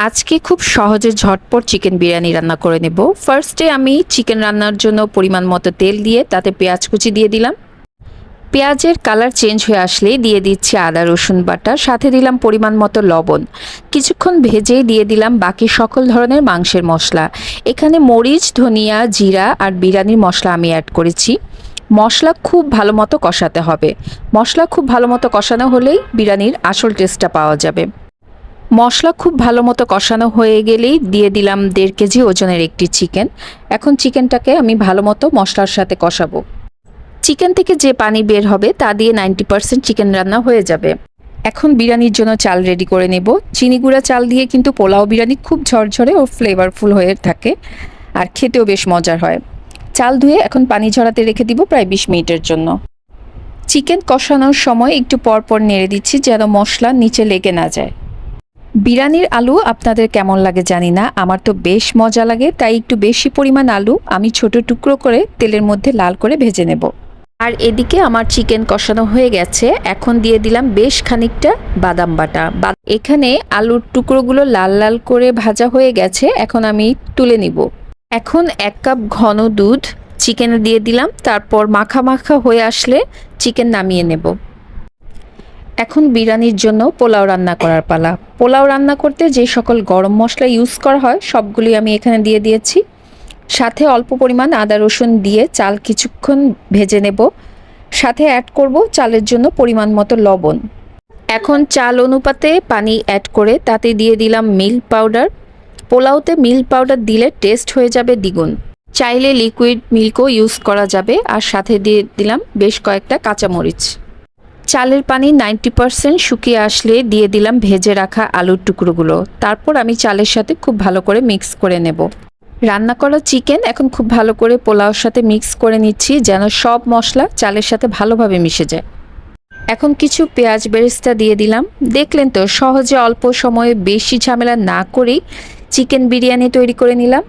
আজকে খুব সহজে ঝটপট চিকেন বিরিয়ানি রান্না করে নেব। ফার্স্টে আমি চিকেন রান্নার জন্য পরিমাণ মতো তেল দিয়ে তাতে পেঁয়াজ কুচি দিয়ে দিলাম। পেঁয়াজের কালার চেঞ্জ হয়ে আসলেই দিয়ে দিচ্ছি আদা রসুন বাটা, সাথে দিলাম পরিমাণ মতো লবণ। কিছুক্ষণ ভেজেই দিয়ে দিলাম বাকি সকল ধরনের মাংসের মশলা। এখানে মরিচ, ধনিয়া, জিরা আর বিরিয়ানির মশলা আমি অ্যাড করেছি। মশলা খুব ভালো মতো কষাতে হবে। মশলা খুব ভালো মতো কষানো হলেই বিরিয়ানির আসল টেস্টটা পাওয়া যাবে। মশলা খুব ভালো মতো কষানো হয়ে গেলেই দিয়ে দিলাম 1.5 কেজি ওজনের একটি চিকেন। এখন চিকেনটাকে আমি ভালো মতো মশলার সাথে কষাবো। চিকেন থেকে যে পানি বের হবে তা দিয়ে 90% চিকেন রান্না হয়ে যাবে। এখন বিরিয়ানির জন্য চাল রেডি করে নেব। চিনি গুঁড়া চাল দিয়ে কিন্তু পোলাও বিরিয়ানি খুব ঝরঝরে ও ফ্লেভারফুল হয়ে থাকে, আর খেতেও বেশ মজার হয়। চাল ধুয়ে এখন পানি ঝরাতে রেখে দিব প্রায় 20 মিনিটের জন্য। চিকেন কষানোর সময় একটু পরপর নেড়ে দিচ্ছি যেন মশলা নিচে লেগে না যায়। বিরিয়ানির আলু আপনাদের কেমন লাগে জানি না, আমার তো বেশ মজা লাগে, তাই একটু বেশি পরিমাণ আলু আমি ছোট টুকরো করে তেলের মধ্যে লাল করে ভেজে নেব। আর এদিকে আমার চিকেন কষানো হয়ে গেছে। এখন দিয়ে দিলাম বেশ খানিকটা বাদাম বাটা। এখানে আলুর টুকরোগুলো লাল লাল করে ভাজা হয়ে গেছে, এখন আমি তুলে নিব। এখন 1 কাপ ঘন দুধ চিকেনে দিয়ে দিলাম, তারপর মাখা মাখা হয়ে আসলে চিকেন নামিয়ে নেব। এখন বিরিয়ানির জন্য পোলাও রান্না করার পালা। পোলাও রান্না করতে যে সকল গরম মশলা ইউজ করা হয় সবগুলি আমি এখানে দিয়ে দিয়েছি। সাথে অল্প পরিমাণ আদা রসুন দিয়ে চাল কিছুক্ষণ ভেজে নেব। সাথে অ্যাড করব চালের জন্য পরিমাণ মতো লবণ। এখন চাল অনুপাতে পানি অ্যাড করে তাতে দিয়ে দিলাম মিল্ক পাউডার। পোলাওতে মিল্ক পাউডার দিলে টেস্ট হয়ে যাবে দ্বিগুণ। চাইলে লিকুইড মিল্কও ইউজ করা যাবে। আর সাথে দিয়ে দিলাম বেশ কয়েকটা কাঁচামরিচ। চালের পানি 90% শুকিয়ে আসলে দিয়ে দিলাম ভেজে রাখা আলুর টুকরোগুলো। তারপর আমি চালের সাথে খুব ভালো করে মিক্স করে নেব। রান্না করা চিকেন এখন খুব ভালো করে পোলাওর সাথে মিক্স করে নিচ্ছি যেন সব মশলা চালের সাথে ভালোভাবে মিশে যায়। এখন কিছু পেঁয়াজ বেরেস্তা দিয়ে দিলাম। দেখলেন তো, সহজে অল্প সময়ে বেশি ঝামেলা না করেই চিকেন বিরিয়ানি তৈরি করে নিলাম।